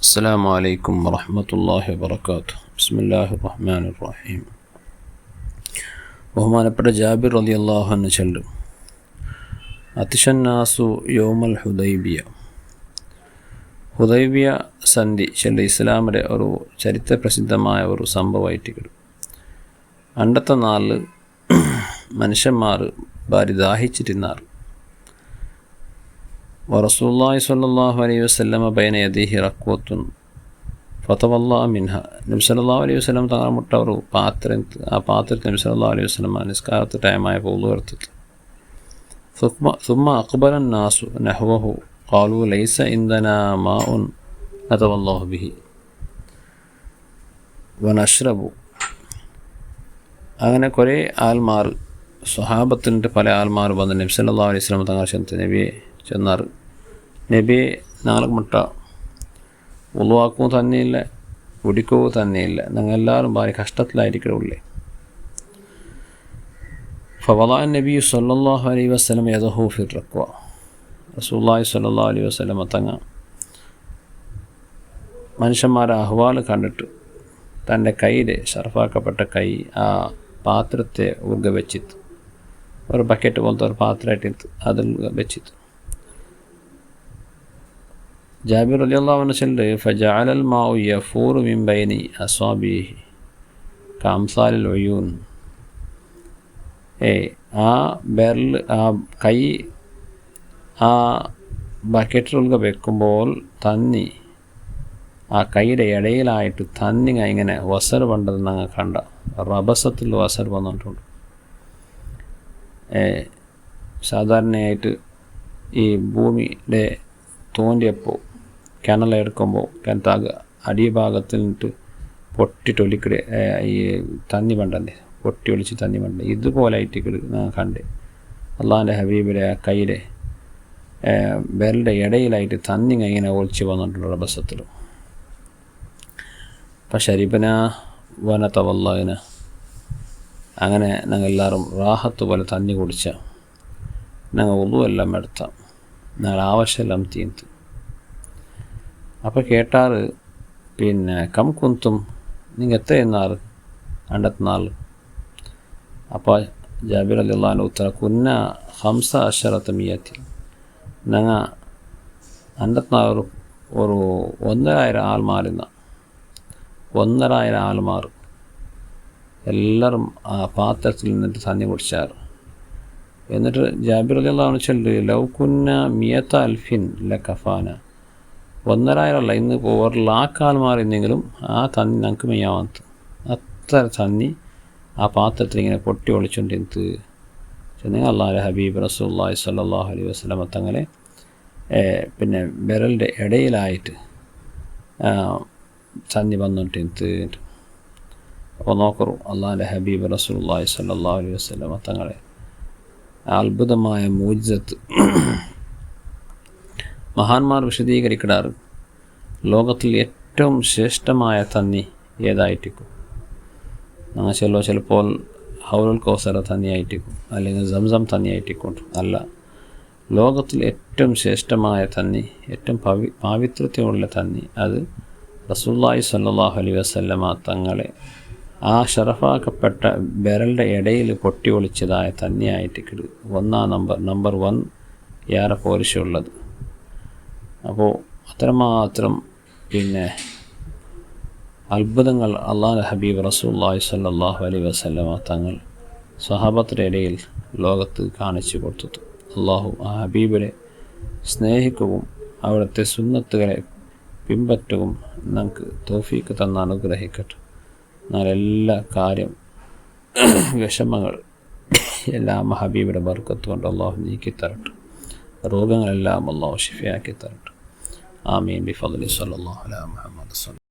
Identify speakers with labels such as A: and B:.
A: അസ്സലാമു അലൈക്കും വറഹ്മത്തുള്ളാഹി വബറകാതുഹു. ബിസ്മില്ലാഹിർ റഹ്മാനിർ റഹീം. ബഹുമാനപ്പെട്ട ജാബിർ റളിയല്ലാഹു അൻഹു ചൊല്ലും, അതിഷന്നാസു യൗമൽ ഹുദൈബിയ. ഹുദൈബിയ സന്ധി ചെല്ല ഇസ്ലാമിൻ്റെ ഒരു ചരിത്രപ്രസിദ്ധമായ ഒരു സംഭവമായിട്ട് അണ്ടത്തെ നാളിൽ മനുഷ്യന്മാർ ഭാരി ദാഹിച്ചിരുന്നാർ. റസൂലുള്ളാഹി സ്വല്ലല്ലാഹു അലൈഹി വസല്ലമ ബൈന യദൈഹി റക്വത്തുൻ ഫതവല്ലാ മിൻഹ. നബി സല്ലല്ലാഹു അലൈഹി വസല്ലം തങ്ങൾ മുട്ട ഒരു ആ പാത്രത്തിൽ നബി സല്ലല്ലാഹു അലൈഹി വസല്ലം നിസ്കാരത്തെ ടൈമായപ്പോൾ ഉളു എടുത്തിട്ട് ثم أقبل الناس نحوه قالوا ليس عندنا ماء نتوضأ به ونشرب. അങ്ങനെ കുറേ ആൾമാർ, സ്വഹാബത്തിൻ്റെ പല ആൾമാർ വന്ന് നബി സല്ലല്ലാഹു അലൈഹി വസല്ലം തങ്ങൾ നബിയെ ചെന്നാർ. നബിയെ നാളെ മുട്ട ഉളുവാക്കും തന്നെയില്ല, കുടിക്കവും തന്നെയില്ല, ഞങ്ങൾ എല്ലാവരും ഭാരി കഷ്ടത്തിലായിരിക്കണേ. ഫവളഅ നബി സല്ലല്ലാഹു അലൈഹി വസല്ലം യദഹു ഫി റക്വ. റസൂലുള്ളാഹി സ്വല്ലല്ലാഹു അലൈഹി വസല്ലം തങ്ങൾ മനുഷ്യന്മാരെ അഹ്വാൽ കണ്ടിട്ട് തൻ്റെ കൈയിലെ ഷർഫാക്കപ്പെട്ട കൈ ആ പാത്രത്തെ ഉറുക വെച്ചിട്ട്, ഒരു ബക്കറ്റ് പോലത്തെ ഒരു പാത്രമായിട്ട് അതിൽ വെച്ചിട്ട് ജാബിർ റളിയല്ലാഹു അൻഹു ചൊല്ല്, ഫജഅലൽ മാഉ യഫൂറു മിൻ ബൈനി അസ്വാബിഹി കഅംസാലിൽ ഉയൂൻ. ആ ബെരൽ, ആ കൈ ആ ബക്കറ്റിൽ വെക്കുമ്പോൾ തന്നി ആ കൈയുടെ ഇടയിലായിട്ട് തന്നിങ്ങ ഇങ്ങനെ വസർ പണ്ടത് ഞങ്ങൾ കണ്ട റബസത്തിൽ വസർ വന്നിട്ടുണ്ട്. സാധാരണയായിട്ട് ഈ ഭൂമിയുടെ തോണ്ടിയപ്പോൾ കിണലെടുക്കുമ്പോൾ കിണറ്റാകെ അടിഭാഗത്തിൽ നിന്നിട്ട് പൊട്ടിട്ടൊലിക്കടെ ഈ തന്നി പണ്ടല്ലേ, പൊട്ടി ഒളിച്ച് തന്നി പണ്ട് ഇതുപോലെ ആയിട്ട് ഞാൻ കണ്ട്. അള്ളാഹിൻ്റെ ഹബീബിൻ്റെ ആ കയ്യിലെ വിരലിൻ്റെ ഇടയിലായിട്ട് തന്നിങ്ങ ഇങ്ങനെ ഒളിച്ച് വന്നിട്ടുണ്ട് റബസത്തിൽ. ഫശരിബന വനതവല്ലഅന. അങ്ങനെ ഞങ്ങൾ എല്ലാവരും റാഹത്ത് പോലെ തന്നി കുടിച്ച ഞങ്ങൾ ഉളുവെല്ലാം എടുത്താം, ഞങ്ങൾ ആവശ്യമെല്ലാം തീർത്ത്. അപ്പോൾ കേട്ടാറ്, പിന്നെ കം കുന്തും, നിങ്ങൾ എത്ര എന്നാറ് അണ്ടത്തെ. അപ്പോൾ ജാബിർ റളിയല്ലാഹു അൻഹു ഉത്തര, കുന്ന 15 ഞങ്ങൾ അണ്ടത്തെ ഒരു 1,500 ആൾമാരുന്ന 1,500 ആൾമാർ എല്ലാവരും ആ പാത്രത്തിൽ നിന്നിട്ട് തന്നി കുടിച്ചാർ. എന്നിട്ട് ജാബിർ റളിയല്ലാഹു അൻഹു ചൊല്ലു, ലൗ കുന്ന 100,000 ലകഫാന. 1,500 അല്ല, ഇന്ന് 1,00,000 ആൾമാർ എന്നെങ്കിലും ആ തന്നി ഞങ്ങൾക്ക് മെയ്യാവാത്ത അത്ര തന്നി ആ പാത്രത്തിൽ ഇങ്ങനെ പൊട്ടി ഒളിച്ചുകൊണ്ടിരുന്നത് ചെന്നെങ്കിൽ അള്ളാഹുവിൻ്റെ ഹബീബ് റസൂലുള്ളാഹി സ്വല്ലല്ലാഹു അലൈഹി വസല്ലം തങ്ങളെ പിന്നെ വിരലിൻ്റെ ഇടയിലായിട്ട് തന്നി വന്നിട്ട്. അപ്പോൾ നോക്കൂ, അള്ളാഹുവിൻ്റെ ഹബീബ് റസൂലുള്ളാഹി സ്വല്ലല്ലാഹു അലൈഹി വസല്ലം തങ്ങളെ അത്ഭുതമായ മൂജിസത്ത് മഹാന്മാർ വിശദീകരിക്കാറ്. ലോകത്തിൽ ഏറ്റവും ശ്രേഷ്ഠമായ തന്നി ഏതായിരിക്കും? ഞങ്ങൾ ചിലപ്പോൾ ഹൗലുൽ കൗസറ തന്നിയായിരിക്കും, അല്ലെങ്കിൽ സംസം തന്നിയായിരിക്കും. അല്ല, ലോകത്തിൽ ഏറ്റവും ശ്രേഷ്ഠമായ തന്നി, ഏറ്റവും പാവിത്രതയുള്ള തന്നി, അത് റസൂലുള്ളാഹി സ്വല്ലല്ലാഹു അലൈഹി വസല്ലമ തങ്ങളെ ആ ഷറഫാക്കപ്പെട്ട വിരലിൻ്റെ ഇടയിൽ പൊട്ടി ഒളിച്ചതായ തന്നെയായിട്ട് നമ്പർ 1 ഏറെ പോരിശുള്ളത്. അപ്പോൾ അത്രമാത്രം പിന്നെ അത്ഭുതങ്ങൾ അള്ളാഹുവിൻ്റെ ഹബീബ് റസൂലുള്ളാഹി സ്വല്ലല്ലാഹു അലൈഹി വസല്ലമ തങ്ങൾ സ്വഹാബത്തിൻ്റെ ഇടയിൽ ലോകത്ത് കാണിച്ചു കൊടുത്തു. അള്ളാഹു ആ ഹബീബിനെ സ്നേഹിക്കുകയും അവിടുത്തെ സുന്നത്തുകളെ പിൻപറ്റുകയും നമുക്ക് തൗഫീക്ക് തന്ന് അനുഗ്രഹിക്കട്ടെ. എന്നാൽ എല്ലാ കാര്യം വിഷമങ്ങൾ എല്ലാം ഹബീബിൻ്റെ ബർക്കത്ത് കൊണ്ട് അള്ളാഹു നീക്കിത്തരട്ടെ. രോഗങ്ങളെല്ലാം അള്ളാഹു ശിഫയാക്കി തരട്ടെ. ആമീൻ ബിഫദ്ലി സ്വല്ലല്ലാഹു അലാ മുഹമ്മദ്.